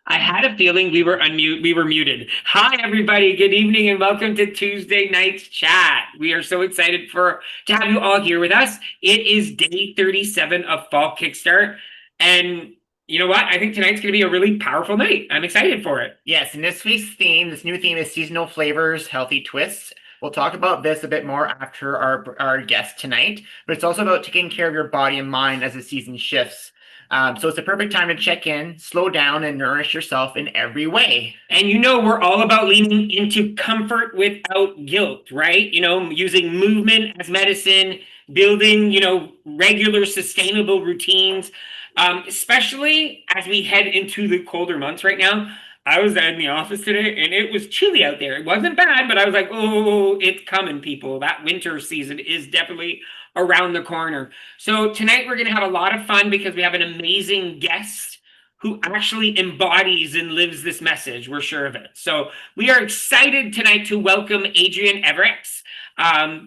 I had a feeling we were muted. Hi everybody, good evening and welcome to Tuesday night's chat. We are so excited to have you all here with us. It is day 37 of Fall Kickstart. And you know what? I think tonight's going to be a really powerful night. I'm excited for it. Yes, and this week's theme, this new theme is seasonal flavors, healthy twists. We'll talk about this a bit more after our guest tonight, but it's also about taking care of your body and mind as the season shifts. So it's the perfect time to check in, slow down, and nourish yourself in every way. And you know, we're all about leaning into comfort without guilt, right? You know, using movement as medicine, building, regular sustainable routines, especially as we head into the colder months right now. I was in the office today and it was chilly out there. It wasn't bad, but I was like, oh, it's coming, people. That winter season is definitely around the corner. So tonight we're going to have a lot of fun because we have an amazing guest who actually embodies and lives this message. We're sure of it. So we are excited tonight to welcome Adrienne Everakes.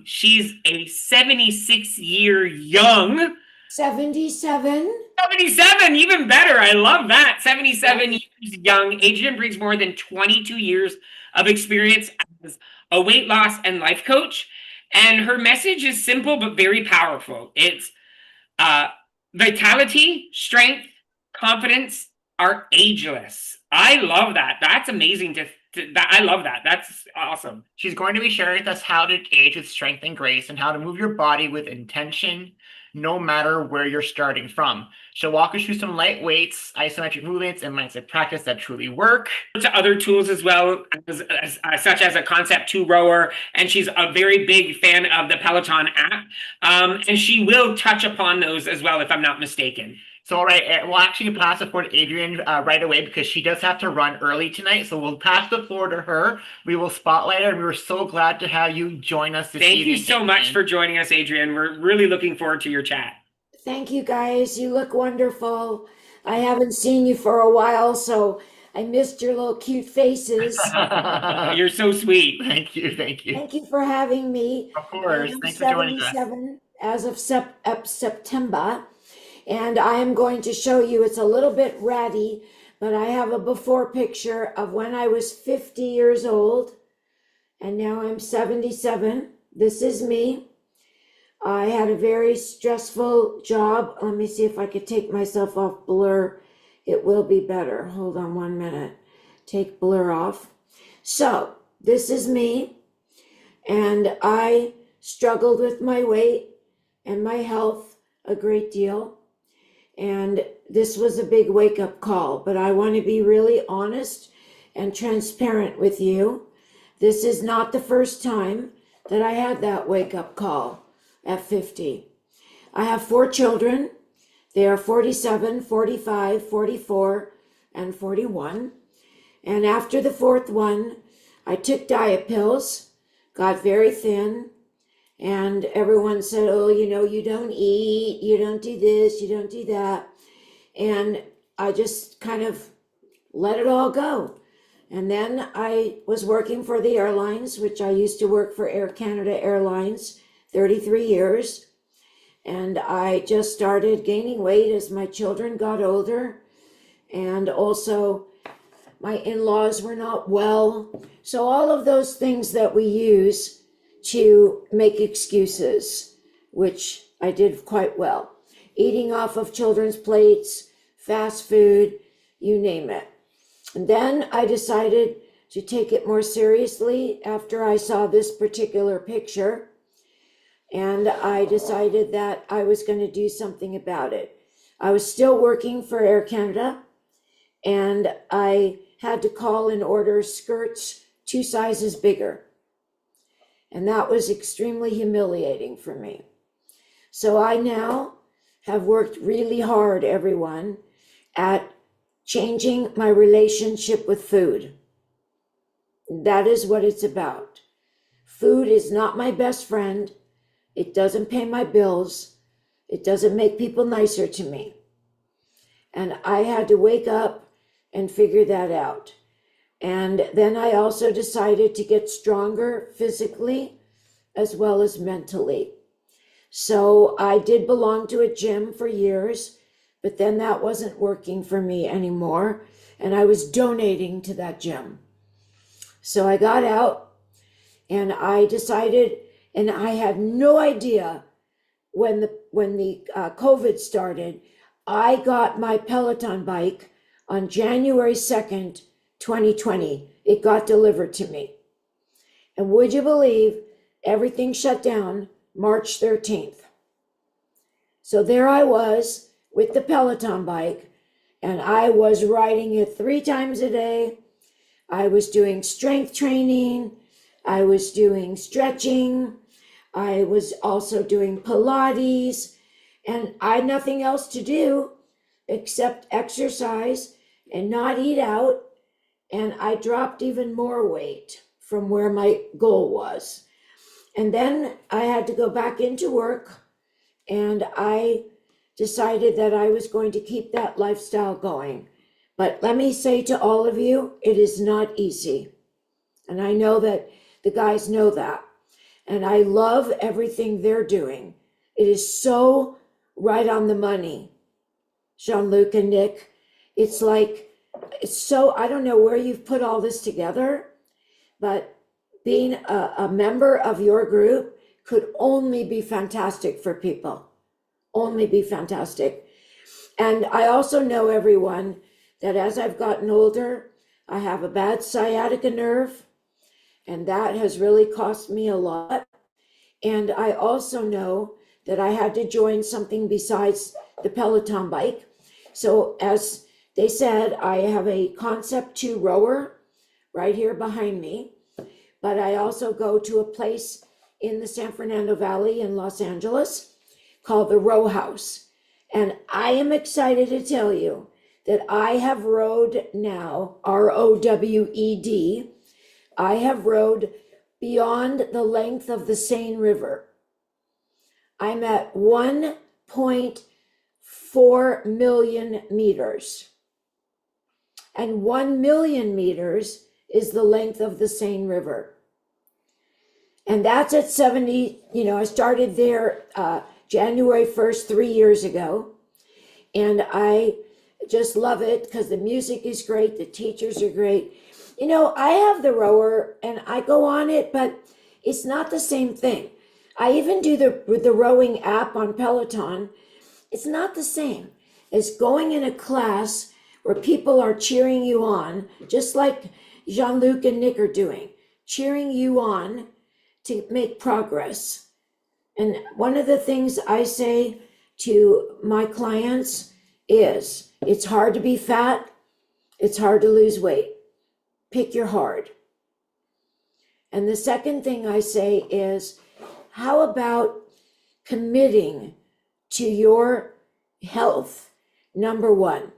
She's a 76-year young. 77. 77, even better. I love that. 77 years young. Adrienne brings more than 22 years of experience as a weight loss and life coach. And her message is simple but very powerful. It's vitality, strength, confidence are ageless. I love that. That's amazing I love that. That's awesome. She's going to be sharing with us how to age with strength and grace and how to move your body with intention, no matter where you're starting from. She'll walk us through some light weights, isometric movements, and mindset practice that truly work. To other tools as well, such as a Concept 2 rower, and she's a very big fan of the Peloton app. And she will touch upon those as well, if I'm not mistaken. So, all right, we'll actually pass the floor to Adrienne right away because she does have to run early tonight. So we'll pass the floor to her. We will spotlight her, and we were so glad to have you join us this evening. Thank you so much for joining us, Adrienne. We're really looking forward to your chat. Thank you, guys. You look wonderful. I haven't seen you for a while, so I missed your little cute faces. You're so sweet. Thank you. Thank you. Thank you for having me. Of course. Thanks for joining us. 77 as of September. And I am going to show you, it's a little bit ratty, but I have a before picture of when I was 50 years old, and now I'm 77. This is me. I had a very stressful job. Let me see if I could take myself off blur. It will be better. Hold on 1 minute. Take blur off. So this is me, and I struggled with my weight and my health a great deal. And this was a big wake-up call, but I want to be really honest and transparent with you. This is not the first time that I had that wake-up call at 50. I have 4 children. They are 47, 45, 44, and 41. And after the 4th one, I took diet pills, got very thin, and everyone said, oh, you don't eat, you don't do this, you don't do that. And I just kind of let it all go. And then I was working for the airlines, which I used to work for Air Canada Airlines, 33 years. And I just started gaining weight as my children got older. And also my in-laws were not well. So all of those things that we use to make excuses, which I did quite well. Eating off of children's plates, fast food, you name it. And then I decided to take it more seriously after I saw this particular picture. And I decided that I was going to do something about it. I was still working for Air Canada, and I had to call and order skirts 2 sizes bigger. And that was extremely humiliating for me. So I now have worked really hard, everyone, at changing my relationship with food. That is what it's about. Food is not my best friend. It doesn't pay my bills. It doesn't make people nicer to me. And I had to wake up and figure that out. And then I also decided to get stronger physically as well as mentally. So I did belong to a gym for years, but then that wasn't working for me anymore. and I was donating to that gym. So I got out and I decided, and I had no idea when the COVID started. I got my Peloton bike on January 2nd, 2020. It got delivered to me. And would you believe everything shut down March 13th? So there I was with the Peloton bike, and I was riding it 3 times a day. I was doing strength training. I was doing stretching. I was also doing Pilates, and I had nothing else to do except exercise and not eat out. And I dropped even more weight from where my goal was. And then I had to go back into work, and I decided that I was going to keep that lifestyle going. But let me say to all of you, it is not easy. And I know that the guys know that. And I love everything they're doing. It is so right on the money, Jean-Luc and Nick. It's like, it's so, I don't know where you've put all this together, but being a member of your group could only be fantastic for people. Only be fantastic. And I also know, everyone, that as I've gotten older, I have a bad sciatica nerve, and that has really cost me a lot. And I also know that I had to join something besides the Peloton bike. So as they said, I have a Concept 2 rower right here behind me, but I also go to a place in the San Fernando Valley in Los Angeles called the Row House. And I am excited to tell you that I have rode now, ROWED, I have rode beyond the length of the Seine River. I'm at 1.4 million meters. And 1 million meters is the length of the Seine River. And that's at 70, I started there January 1st, 3 years ago. And I just love it because the music is great. The teachers are great. I have the rower and I go on it, but it's not the same thing. I even do the rowing app on Peloton. It's not the same as going in a class where people are cheering you on, just like Jean-Luc and Nick are doing, cheering you on to make progress. And one of the things I say to my clients is, it's hard to be fat, it's hard to lose weight. Pick your hard. And the second thing I say is, how about committing to your health, number one?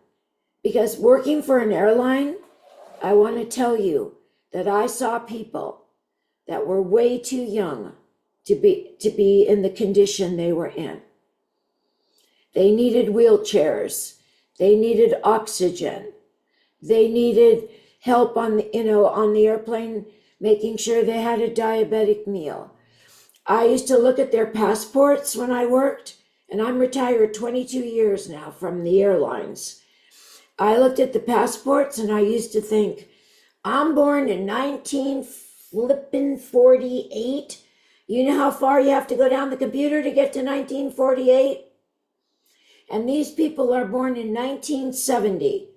Because working for an airline, I want to tell you that I saw people that were way too young to be in the condition they were in. They needed wheelchairs. They needed oxygen. They needed help on the airplane, making sure they had a diabetic meal. I used to look at their passports when I worked, and I'm retired 22 years now from the airlines. I looked at the passports and I used to think, I'm born in 1948. You know how far you have to go down the computer to get to 1948? And these people are born in 1970.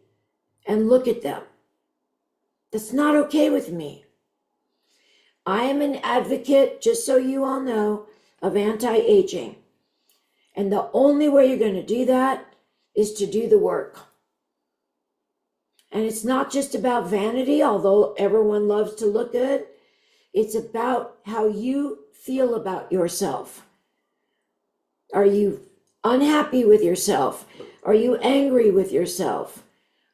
And look at them. That's not okay with me. I am an advocate, just so you all know, of anti-aging. And the only way you're going to do that is to do the work. And it's not just about vanity, although everyone loves to look good. It's about how you feel about yourself. Are you unhappy with yourself? Are you angry with yourself?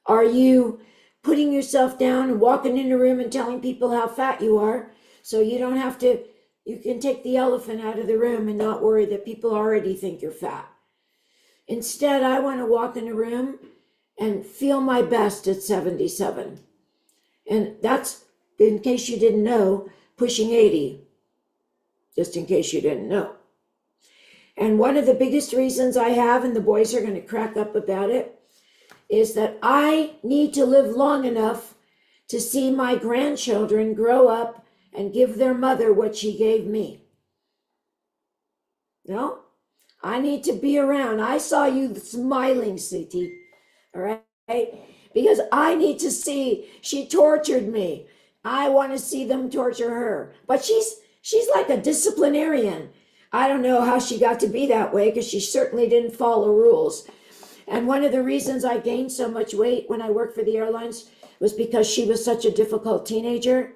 Are you putting yourself down and walking in a room and telling people how fat you are so you don't have to, you can take the elephant out of the room and not worry that people already think you're fat? Instead, I want to walk in a room and feel my best at 77. And that's, in case you didn't know, pushing 80, just in case you didn't know. And one of the biggest reasons I have, and the boys are going to crack up about it, is that I need to live long enough to see my grandchildren grow up and give their mother what she gave me. No, I need to be around. I saw you smiling, Siti, all right? Because I need to see, she tortured me. I want to see them torture her. But she's like a disciplinarian. I don't know how she got to be that way because she certainly didn't follow rules. And one of the reasons I gained so much weight when I worked for the airlines was because she was such a difficult teenager.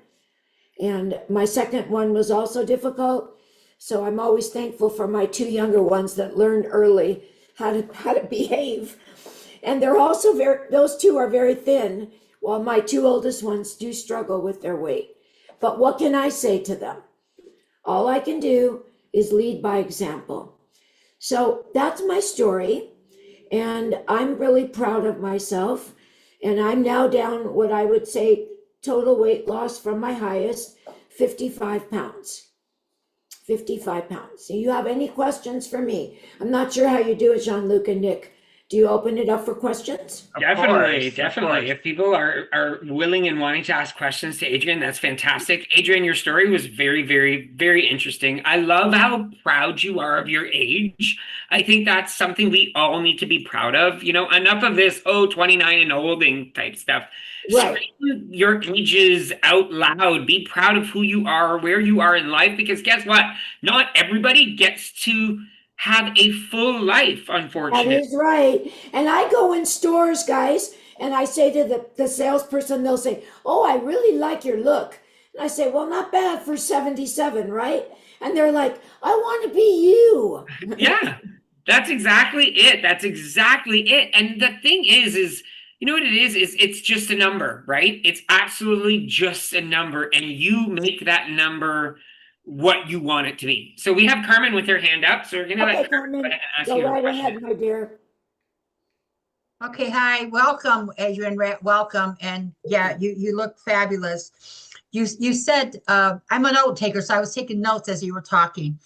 And my second one was also difficult. So I'm always thankful for my two younger ones that learned early how to behave. And they're also those two are very thin, while my two oldest ones do struggle with their weight. But what can I say to them? All I can do is lead by example. So that's my story. And I'm really proud of myself. And I'm now down what I would say total weight loss from my highest, 55 pounds. 55 pounds. So you have any questions for me? I'm not sure how you do it, Jean-Luc and Nick. Do you open it up for questions? Definitely. Of course. If people are willing and wanting to ask questions to Adrienne, that's fantastic. Adrienne, your story was very, very, very interesting. I love how proud you are of your age. I think that's something we all need to be proud of. You know, enough of this, 29 and olding type stuff. Right. Scream your ages out loud. Be proud of who you are, where you are in life, because guess what? Not everybody gets to have a full life, That unfortunately. is right. And I go in stores, guys, and I say to the salesperson, they'll say, "Oh, I really like your look." And I say, "Well, not bad for 77, right?" And they're like, "I want to be you." Yeah, that's exactly it. That's exactly it. And the thing is, you know what it is it's just a number, right? It's absolutely just a number, and you make that number what you want it to be. So we have Carmen with her hand up. So we're gonna Okay, let Carmen Carmen, go ahead and ask go you a right question. ahead, my dear. Okay, hi, welcome, Adrienne, welcome, and yeah, you look fabulous. You said I'm a note taker, so I was taking notes as you were talking,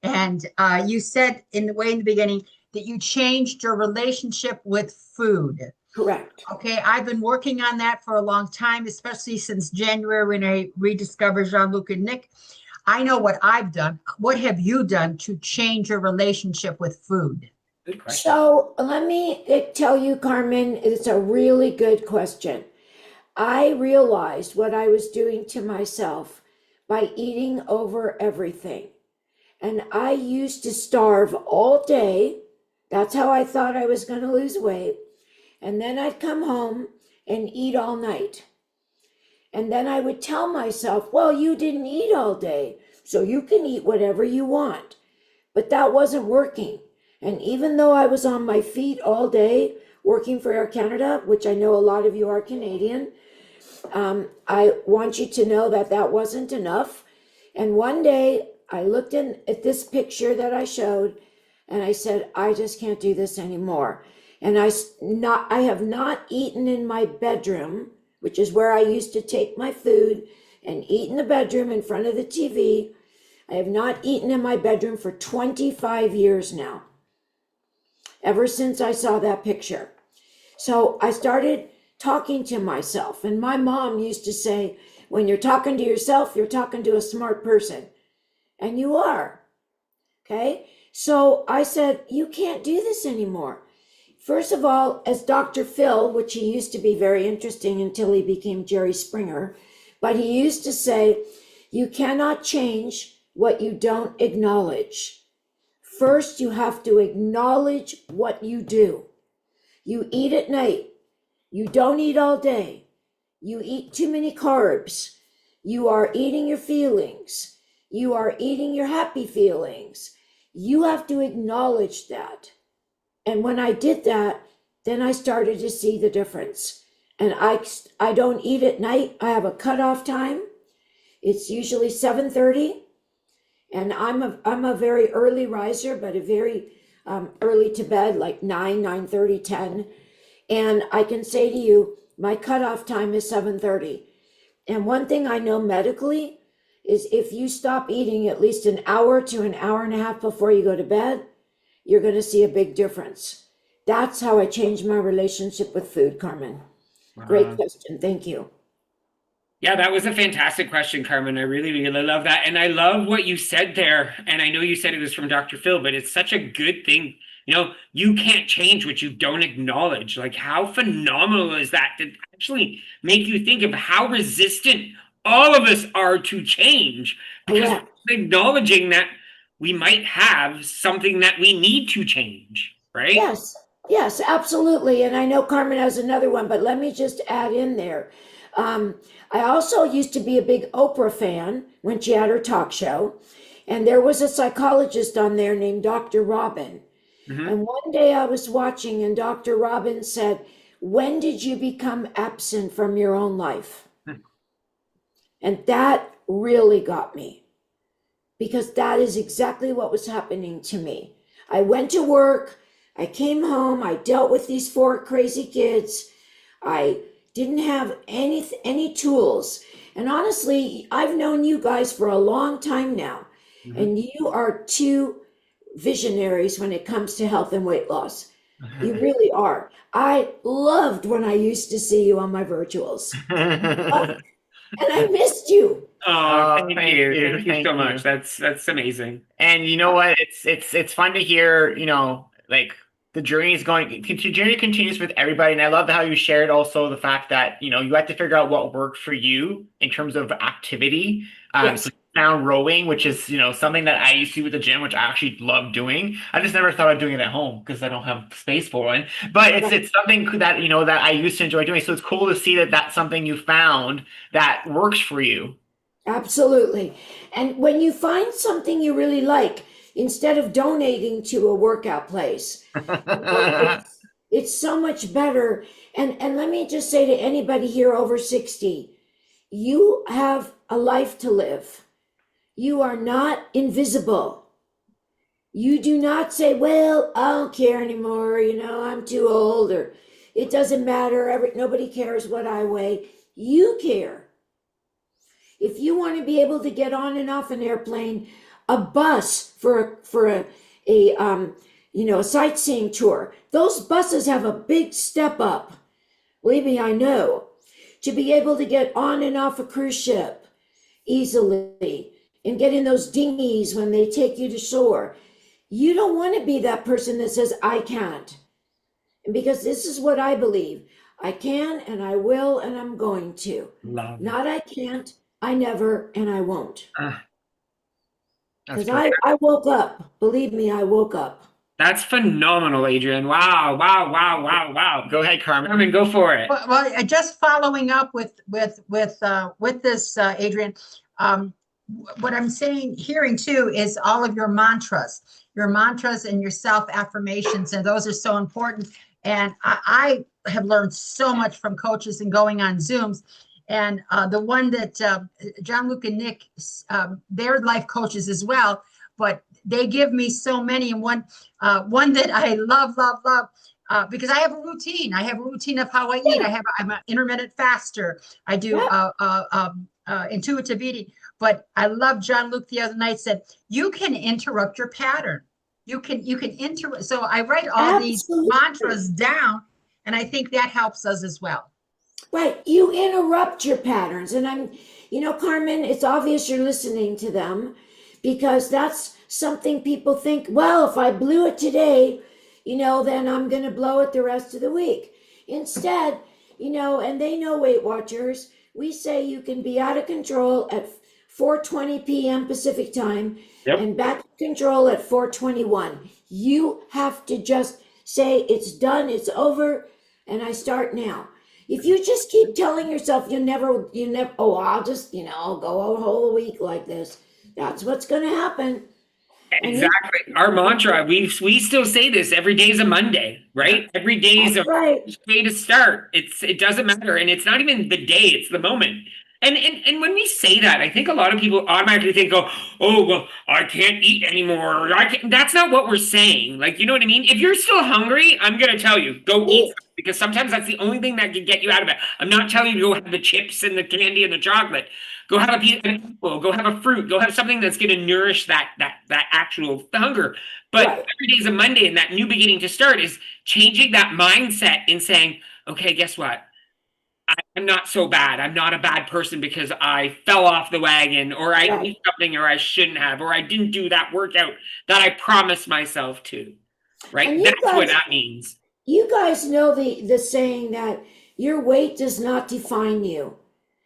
and you said in the beginning that you changed your relationship with food. Correct. Okay, I've been working on that for a long time, especially since January when I rediscovered Jean-Luc and Nick. I know what I've done. What have you done to change your relationship with food? Good question. So let me tell you, Carmen, it's a really good question. I realized what I was doing to myself by eating over everything. And I used to starve all day. That's how I thought I was going to lose weight. And then I'd come home and eat all night. And then I would tell myself, well, you didn't eat all day, so you can eat whatever you want. But that wasn't working. And even though I was on my feet all day working for Air Canada, which I know a lot of you are Canadian, I want you to know that that wasn't enough. And one day I looked at this picture that I showed and I said, I just can't do this anymore. And I have not eaten in my bedroom, which is where I used to take my food and eat in the bedroom in front of the TV. I have not eaten in my bedroom for 25 years now, ever since I saw that picture. So I started talking to myself. And my mom used to say, when you're talking to yourself, you're talking to a smart person. And you are. Okay? So I said, you can't do this anymore. First of all, as Dr. Phil, which he used to be very interesting until he became Jerry Springer, but he used to say, you cannot change what you don't acknowledge. First, you have to acknowledge what you do. You eat at night. You don't eat all day. You eat too many carbs. You are eating your feelings. You are eating your happy feelings. You have to acknowledge that. And when I did that, then I started to see the difference. And I don't eat at night. I have a cutoff time. It's usually 7:30. And I'm a very early riser, but a very early to bed, like 9:30, 10. And I can say to you, my cutoff time is 7:30. And one thing I know medically is if you stop eating at least an hour to an hour and a half before you go to bed, you're going to see a big difference. That's how I changed my relationship with food, Carmen. Great question. Thank you. Yeah, that was a fantastic question, Carmen. I really, really love that. And I love what you said there. And I know you said it was from Dr. Phil, but it's such a good thing. You can't change what you don't acknowledge. Like, how phenomenal is that to actually make you think of how resistant all of us are to change? Because Correct. acknowledging that we might have something that we need to change, right? Yes, yes, absolutely. And I know Carmen has another one, but let me just add in there. I also used to be a big Oprah fan when she had her talk show, and there was a psychologist on there named Dr. Robin. Mhm. And one day I was watching, and Dr. Robin said, "When did you become absent from your own life?" And that really got me, because that is exactly what was happening to me. I went to work, I came home, I dealt with these 4 crazy kids. I didn't have any tools. And honestly, I've known you guys for a long time now, Mhm. and you are 2 visionaries when it comes to health and weight loss. You really are. I loved when I used to see you on my virtuals, and I missed you. Oh, thank thank you. you, Thank you thank so you. much. That's amazing. And you know what? It's fun to hear, like the journey journey continues with everybody. And I love how you shared also the fact that, you had to figure out what worked for you in terms of activity. Yes. So you found rowing, which is, something that I used to do at the gym, which I actually love doing. I just never thought of doing it at home because I don't have space for one. But it's something that, that I used to enjoy doing. So it's cool to see that that's something you found that works for you. Absolutely. And when you find something you really like, instead of donating to a workout place, it's so much better. And let me just say to anybody here over 60, you have a life to live. You are not invisible. You do not say, "Well, I don't care anymore, I'm too old," or "It doesn't matter, nobody cares what I weigh." You care. If you want to be able to get on and off an airplane, a bus for a sightseeing tour, those buses have a big step up. Believe me, I know. To be able to get on and off a cruise ship easily and get in those dinghies when they take you to shore, you don't want to be that person that says, "I can't." And because this is what I believe: I can, and I will, and I'm going to. Love it. Not I can't, I never, and I won't. That's Because great. I woke up. Believe me, I woke up. That's phenomenal, Adrienne. Wow, wow, wow, wow, wow. Go ahead, Carmen. Carmen, go for it. Well, just following up with this, Adrienne, what I'm hearing too, is all of your mantras and your self affirmations, and those are so important. And I have learned so much from coaches and going on Zooms. And the one that Jean-Luc and Nick, they're life coaches as well, but they give me so many. And one that I love, because I have a routine. I have a routine of how I eat. I'm an intermittent faster. I do intuitive eating. But I love Jean-Luc the other night said, you can interrupt your pattern. You can interrupt. So I write all these mantras down, and I think that helps us as well. Right. You interrupt your patterns. And Carmen, it's obvious you're listening to them, because that's something people think, well, if I blew it today, then I'm going to blow it the rest of the week. Instead, and they know, Weight Watchers, we say you can be out of control at 4:20 p.m. Pacific time. Yep. And back to control at 4:21. You have to just say, it's done, it's over, and I start now. If you just keep telling yourself I'll just, go a whole week like this, that's what's going to happen. Exactly. Our mantra, we still say this: every day is a Monday, right? Every day is a day to start. It doesn't matter. And it's not even the day, it's the moment. And when we say that, I think a lot of people automatically think, oh, well, I can't eat anymore. That's not what we're saying. Like, you know what I mean? If you're still hungry, I'm going to tell you, go eat because sometimes that's the only thing that can get you out of it. I'm not telling you to go have the chips and the candy and the chocolate. Go have an apple, go have a fruit, go have something that's going to nourish that actual hunger. But Right. every day is a Monday, and that new beginning to start is changing that mindset and saying, okay, guess what? I'm not so bad. I'm not a bad person because I fell off the wagon, or I Right. did something, or I shouldn't have, or I didn't do that workout that I promised myself to. Right? And you That's what guys- that means. You guys know the saying that your weight does not define you.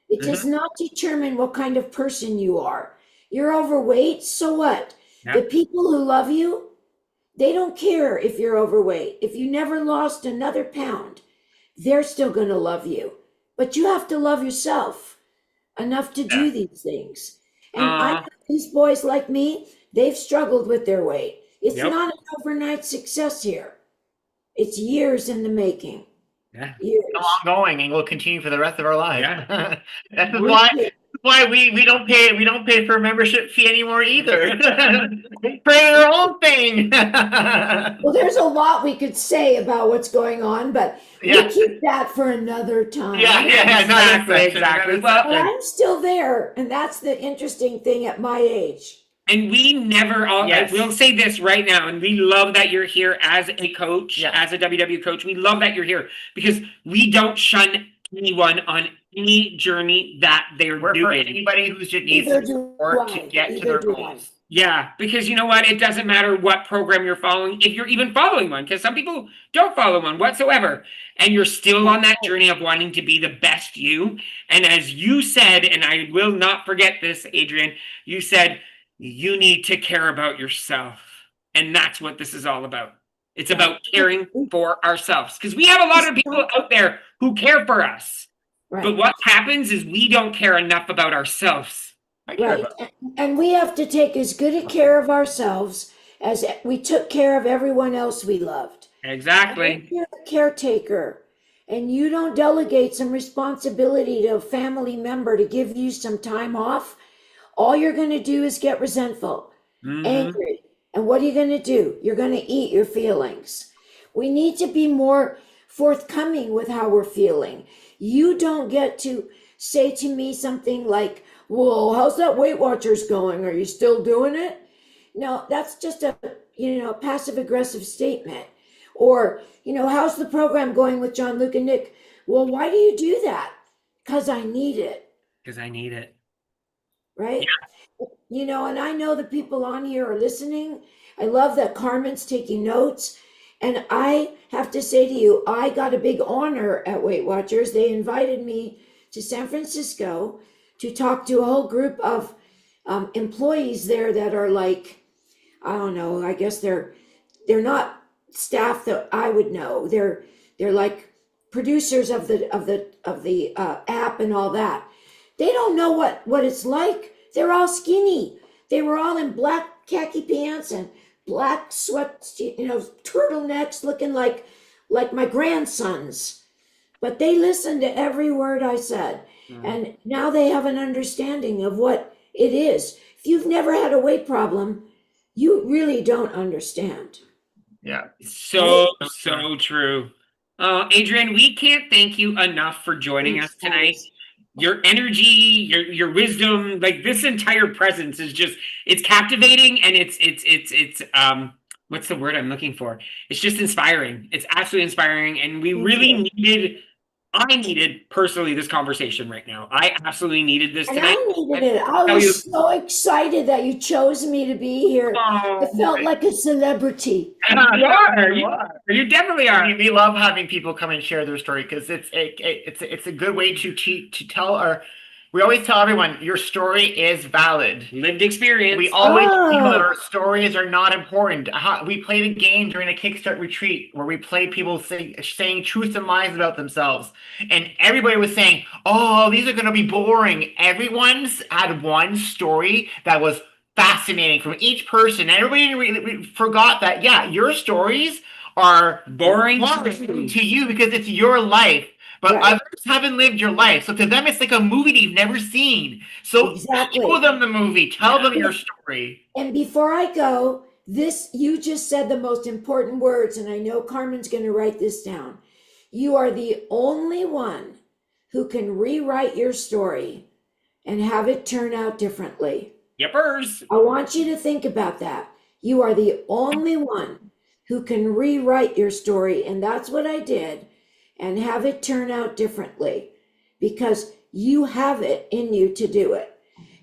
It does not determine what kind of person you are. You're overweight, so what? Yeah. The people who love you, they don't care if you're overweight. If you never lost another pound, they're still going to love you. But you have to love yourself enough to do these things. And I know these boys like me, they've struggled with their weight. It's Yep. not an overnight success here. It's years in the making. Yeah. Years. Ongoing, and will continue for the rest of our lives. Yeah. That's why we don't pay for a membership fee anymore either. We pay our own thing. Well, there's a lot we could say about what's going on, but Yeah. we keep that for another time. Yeah, Exactly. Well, But I'm still there, and that's the interesting thing at my age. and we never, Yes. we'll say this right now, and we love that you're here as a coach, Yeah. as a WW coach. We love that you're here because we don't shun anyone on any journey that they're We're for doing. anybody who's just needs Either some do support to I. get to Either their do I. goals. Yeah, because you know what? It doesn't matter what program you're following, if you're even following one, because some people don't follow one whatsoever. And you're still on that journey of wanting to be the best you. And as you said, and I will not forget this, Adrienne, you said you need to care about yourself. And that's what this is all about. It's about caring for ourselves. Because we have a lot of people out there who care for us. But Right. what happens is we don't care enough about ourselves. I care Right. about- And we have to take as good a care of ourselves as we took care of everyone else we loved. Exactly. If you're a caretaker and you don't delegate some responsibility to a family member to give you some time off, all you're going to do is get resentful, angry. And what are you going to do? You're going to eat your feelings. We need to be more forthcoming with how we're feeling. You don't get to say to me something like, well, how's that Weight Watchers going? Are you still doing it? No, that's just a, passive aggressive statement. Or, how's the program going with Jean-Luc and Nick? Well, why do you do that? Because I need it, Because I need it. right? And I know the people on here are listening. I love that Carmen's taking notes. And I have to say to you, I got a big honor at Weight Watchers. They invited me to San Francisco to talk to a whole group of employees there that are like, I don't know, I guess they're not staff that I would know. They're like producers of the app and all that. They don't know what it's like. They're all skinny. They were all in black khaki pants and black sweat, turtlenecks, looking like my grandsons. But they listened to every word I said. And now they have an understanding of what it is. If you've never had a weight problem, you really don't understand. Yeah. So true. Adrienne, we can't thank you enough for joining us tonight. Your energy, your wisdom, like this entire presence is just, it's captivating, and it's what's the word I'm looking for? It's just inspiring. It's absolutely inspiring. And we really I needed personally this conversation right now. I absolutely needed this And tonight. I needed it. I was so excited that you chose me to be here. I felt like a celebrity. You definitely are. We love having people come and share their story because it's a good way to tell our. We always tell everyone your story is valid. Lived experience. We always tell people that our stories are not important. We played a game during a Kickstart retreat where we played people saying truths and lies about themselves. And everybody was saying, oh, these are going to be boring. Everyone's had one story that was fascinating from each person. Everybody forgot that, your stories are boring to you because it's your life. But others haven't lived your life. So to them, it's like a movie they've never seen. So show them the movie. Tell them your story. And before I go, you just said the most important words, and I know Carmen's going to write this down. You are the only one who can rewrite your story and have it turn out differently. Yippers. I want you to think about that. You are the only one who can rewrite your story, and that's what I did, and have it turn out differently because you have it in you to do it.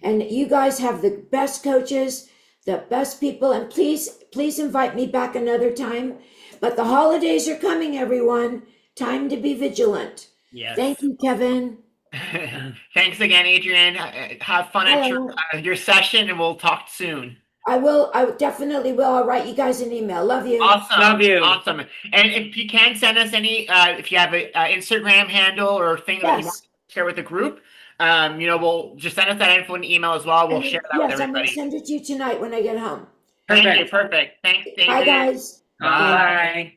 And you guys have the best coaches, the best people, and please invite me back another time. But the holidays are coming, everyone. Time to be vigilant. Yes. Thank you, Kevin. Thanks again, Adrienne. Have fun at your session, and we'll talk soon. I will. I definitely will. I'll write you guys an email. Love you. Awesome. Love you. Awesome. And if you can send us any, if you have an Instagram handle or thing that you want to share with the group, we'll just send us that info in an email as well. We'll share that with everybody. I'm going to send it to you tonight when I get home. Thank you. Perfect. Thanks, David. Bye, guys. Bye.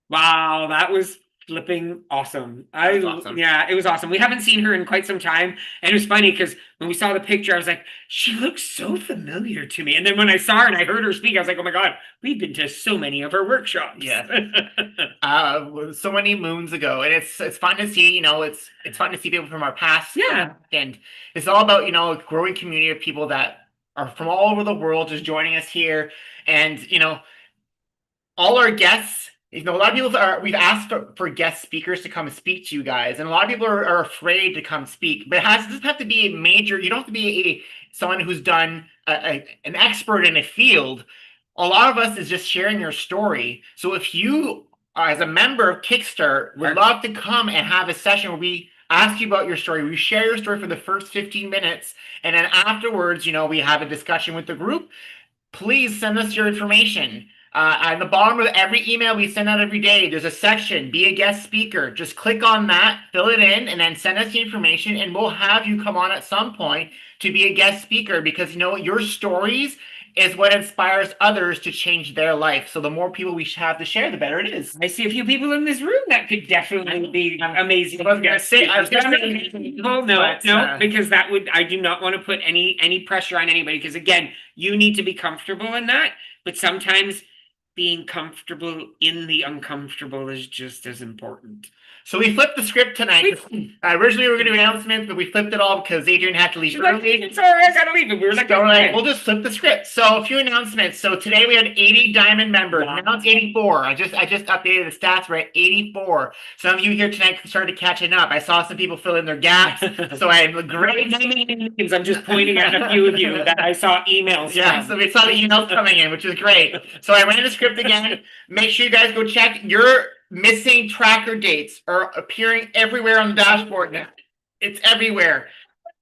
Wow, that was flipping awesome. Awesome. Yeah, it was awesome. We haven't seen her in quite some time, and it was funny because when we saw the picture, I was like, she looks so familiar to me. And then when I saw her and I heard her speak, I was like, oh my god, we've been to so many of her workshops. Yeah. So many moons ago, and it's fun to see. It's fun to see people from our past. Yeah. And it's all about a growing community of people that are from all over the world just joining us here, and all our guests. A lot of people we've asked for guest speakers to come and speak to you guys, and a lot of people are afraid to come speak. But it doesn't have to be a major. You don't have to be someone who's done an expert in a field. A lot of us is just sharing your story. So if you, as a member of Kickstart, would love to come and have a session where we ask you about your story, we share your story for the first 15 minutes, and then afterwards, we have a discussion with the group. Please send us your information. At the bottom of every email we send out every day, there's a section, be a guest speaker. Just click on that, fill it in, and then send us the information, and we'll have you come on at some point to be a guest speaker, because your stories is what inspires others to change their life. So the more people we have to share, the better it is. I see a few people in this room that could definitely be amazing. I was gonna say, no, because I do not want to put any pressure on anybody, because again, you need to be comfortable in that, but sometimes being comfortable in the uncomfortable is just as important. So we flipped the script tonight. Originally we were going to do announcements, but we flipped it all because Adrienne had to leave early. Sorry, I gotta leave. And we were like, we'll just flip the script. So a few announcements. So today we had 80 diamond members. Wow. Now it's 84. I just updated the stats. We're at 84. Some of you here tonight started catching up. I saw some people fill in their gaps. So I have great names. I'm just pointing at a few of you that I saw emails. Yeah, so we saw the emails coming in, which is great. So I ran the script again. Make sure you guys go check your missing tracker dates are appearing everywhere on the dashboard now. It's everywhere.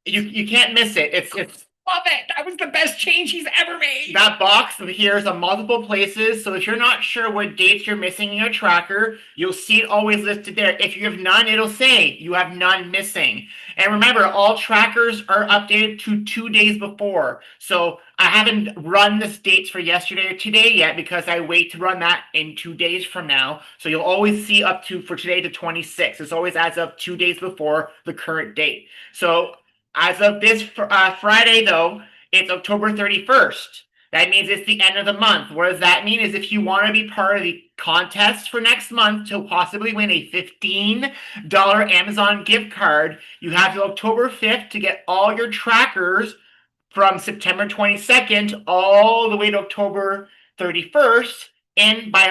You can't miss it. It's love it. That was the best change he's ever made. That box here is on multiple places. So if you're not sure what dates you're missing in your tracker, you'll see it always listed there. If you have none, it'll say you have none missing. And remember, all trackers are updated to 2 days before. So I haven't run the dates for yesterday or today yet because I wait to run that in 2 days from now. So you'll always see up to, for today, to 26. It's always as of 2 days before the current date. So as of this Friday, though, it's October 31st. That means it's the end of the month. What does that mean? Is if you want to be part of the contest for next month to possibly win a $15 Amazon gift card, you have till October 5th to get all your trackers from September 22nd all the way to October 31st in by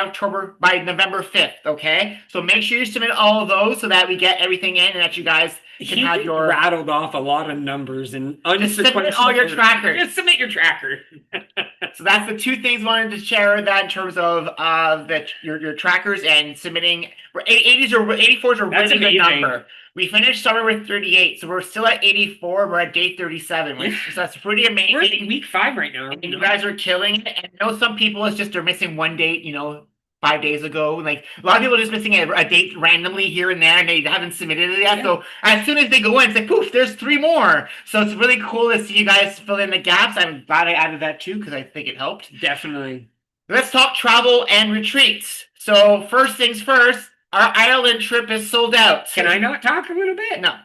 November 5th, okay? So make sure you submit all of those so that we get everything in and that you guys can have your... rattled off a lot of numbers and just submit all your trackers. Just submit your tracker. So that's the two things I wanted to share that in terms of your trackers and submitting. 80s or 84s are really good number. We finished summer with 38, so we're still at 84. We're at day 37, which so that's pretty amazing. We're in week 5 right now. And you guys are killing it. And I know some people, it's just they're missing one date, 5 days ago. Like a lot of people are just missing a date randomly here and there, and they haven't submitted it yet. Yeah. So as soon as they go in, it's like poof, there's 3 more. So it's really cool to see you guys fill in the gaps. I'm glad I added that too because I think it helped. Definitely. Let's talk travel and retreats. So first things first. Our Ireland trip is sold out. Can I not talk a little bit? No.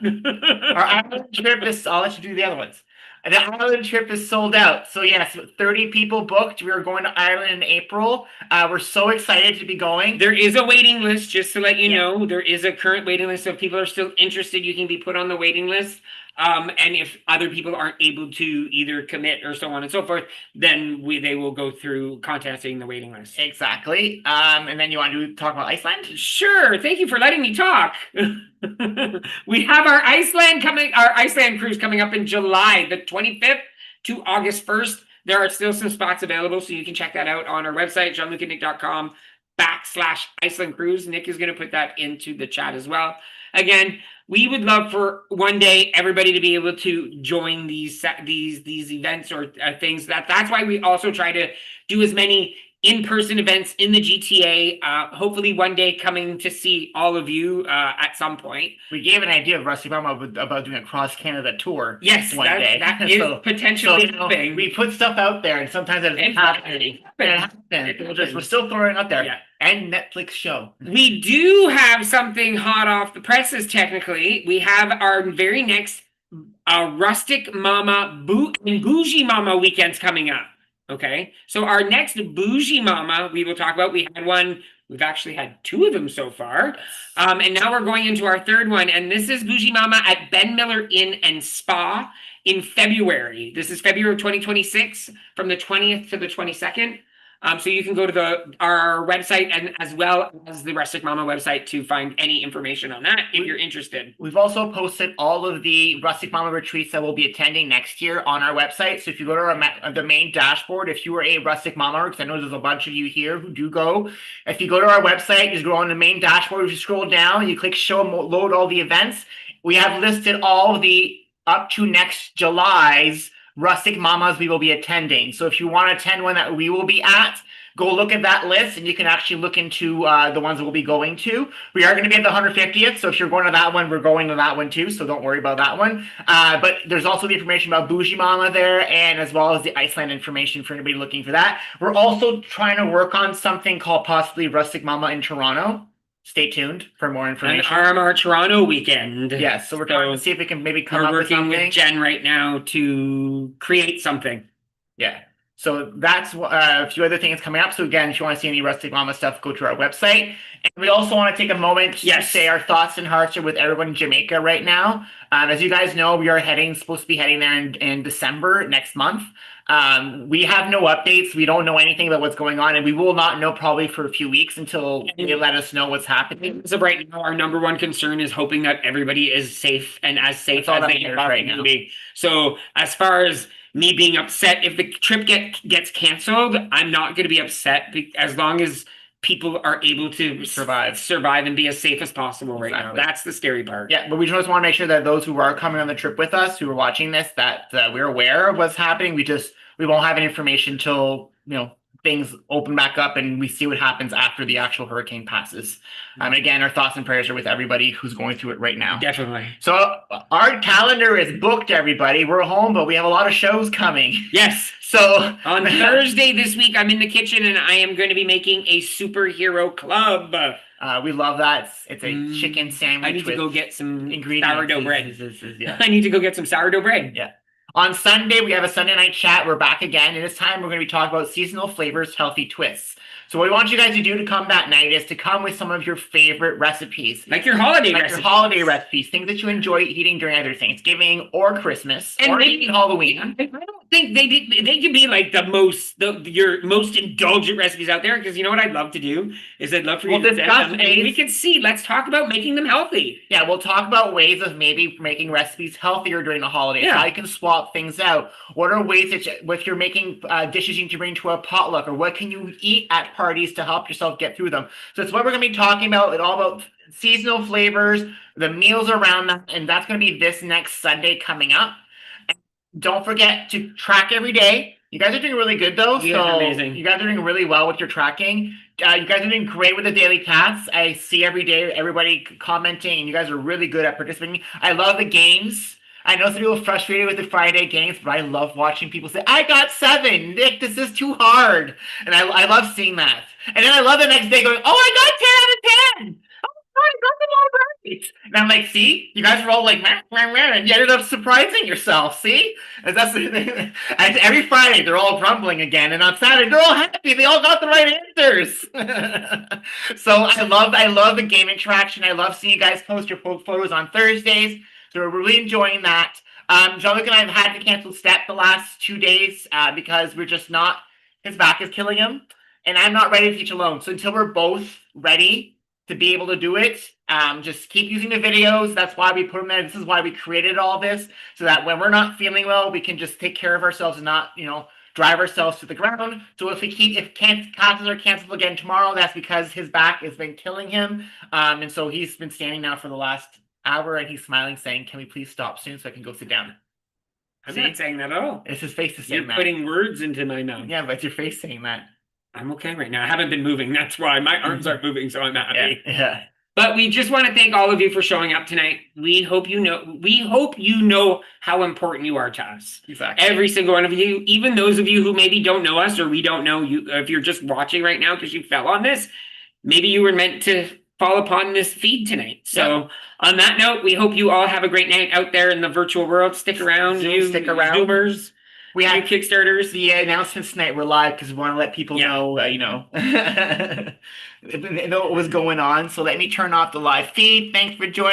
Our Ireland trip is... I'll let you do the other ones. The Ireland trip is sold out. So yes, 30 people booked. We are going to Ireland in April. We're so excited to be going. There is a waiting list, just to let you Yeah. know. There is a current waiting list. So if people are still interested, you can be put on the waiting list. And if other people aren't able to either commit or so on and so forth, then they will go through contacting the waiting list. Exactly. And then you want to talk about Iceland? Sure. Thank you for letting me talk. We have our Iceland cruise coming up in July the 25th to August 1st. There are still some spots available, so you can check that out on our website, jeanlucandnick.com/Iceland cruise. Nick is going to put that into the chat as well. Again, we would love for one day everybody to be able to join these events or things. That's why we also try to do as many in-person events in the GTA. Hopefully one day coming to see all of you at some point. We gave an idea of Rusty Mama about doing a cross-Canada tour. Yes, one day. that is So- potentially So, happening. we put stuff out there, and sometimes it doesn't It's happen. happening. And it happens. We're still throwing it out there. Yeah. And Netflix show. We do have something hot off the presses, technically. We have our very next Rustic Mama and Bougie Mama weekends coming up. Okay, so our next Bougie Mama we will talk about. We had one. We've actually had two of them so far. And now we're going into our third one. And this is Bougie Mama at Ben Miller Inn and Spa in February. This is February of 2026 from the 20th to the 22nd. So you can go to our website and as well as the Rustic Mama website to find any information on that if you're interested. We've also posted all of the Rustic Mama retreats that we'll be attending next year on our website. So if you go to the main dashboard, if you are a Rustic Mama, because I know there's a bunch of you here who do go, if you go to our website, just go on the main dashboard, you scroll down, you click show and load all the events. We have listed all the up to next July's Rustic Mamas we will be attending. So if you want to attend one that we will be at, go look at that list and you can actually look into the ones that we'll be going to. We are going to be at the 150th, so if you're going to that one, we're going to that one too, so don't worry about that one. But there's also the information about Bougie Mama there, and as well as the Iceland information for anybody looking for that. We're also trying to work on something called possibly Rustic Mama in Toronto. Stay tuned for more An information. RMR Toronto weekend. Yes, so we're trying to see if we can maybe come We're up with working something. with Jen right now to create something. Yeah. So that's a few other things coming up. So again, if you want to see any Rustic Mama stuff, go to our website. And we also want to take a moment to say our thoughts and hearts are with everyone in Jamaica right now. As you guys know, we are supposed to be heading there in December next month. We have no updates. We don't know anything about what's going on, and we will not know probably for a few weeks until they let us know what's happening. So right now, our number one concern is hoping that everybody is safe and as safe as they can possibly be. So as far as me being upset if the trip gets canceled, I'm not going to be upset as long as people are able to survive and be as safe as possible right now. That's the scary part. Yeah, but we just want to make sure that those who are coming on the trip with us, who are watching this, that we're aware of what's happening. We won't have any information till things open back up and we see what happens after the actual hurricane passes. Again, our thoughts and prayers are with everybody who's going through it right now. Definitely. So our calendar is booked, everybody. We're home, but we have a lot of shows coming. Yes. So on Thursday this week, I'm in the kitchen and I am going to be making a superhero club. We love that. It's a chicken sandwich. I need to go get some ingredients. sourdough bread. Yeah. I need to go get some sourdough bread. Yeah. On Sunday, we have a Sunday night chat. We're back again, and this time we're going to be talking about seasonal flavors, healthy twists. So what we want you guys to do to come that night is to come with some of your favorite recipes. Like your holiday recipes, things that you enjoy eating during either Thanksgiving or Christmas, or maybe Halloween. I don't think they could be like your most indulgent recipes out there, because you know what I'd love to do is I'd love for you to send them and we could see. Let's talk about making them healthy. Yeah, we'll talk about ways of maybe making recipes healthier during the holidays. Yeah. How you can swap things out. What are ways that if you're making dishes you need to bring to a potluck, or what can you eat at parties to help yourself get through them? So it's what we're going to be talking about. It's all about seasonal flavors, the meals around that, and that's going to be this next Sunday coming up. And don't forget to track every day. You guys are doing really good though. You guys are amazing. You guys are doing really well with your tracking. You guys are doing great with the daily tasks. I see every day everybody commenting, and you guys are really good at participating. I love the games. I know some people are frustrated with the Friday games, but I love watching people say, I got 7. Nick, this is too hard. And I love seeing that. And then I love the next day going, oh, I got 10 out of 10. Oh I got them all right. And I'm like, see, you guys were all like, meh, meh, meh, and you ended up surprising yourself. See, and that's and every Friday they're all grumbling again, and on Saturday they're all happy. They all got the right answers. So I love the game interaction. I love seeing you guys post your photos on Thursdays. So we're really enjoying that. Jean-Luc and I have had to cancel step the last 2 days because we're just not. His back is killing him, and I'm not ready to teach alone. So until we're both ready to be able to do it, just keep using the videos. That's why we put them there. This is why we created all this, so that when we're not feeling well, we can just take care of ourselves and not, drive ourselves to the ground. So if classes are canceled again tomorrow, that's because his back has been killing him. And so he's been standing now for the last hour, and he's smiling, saying, "Can we please stop soon so I can go sit down?" I'm not saying that at all. It's his face is saying You're that. putting words into my mouth. Yeah, but it's your face saying that. I'm okay right now. I haven't been moving. That's why my arms aren't moving, so I'm happy. Yeah. But we just want to thank all of you for showing up tonight. We hope you know how important you are to us. Exactly. Every single one of you, even those of you who maybe don't know us or we don't know you, if you're just watching right now because you fell on this, maybe you were meant to fall upon this feed tonight. So on that note, we hope you all have a great night out there in the virtual world. Stick around, Stick around. Zoomers. We have Kickstarters. The announcements tonight were live because we want to let people know, know what was going on. So let me turn off the live feed. Thanks for joining.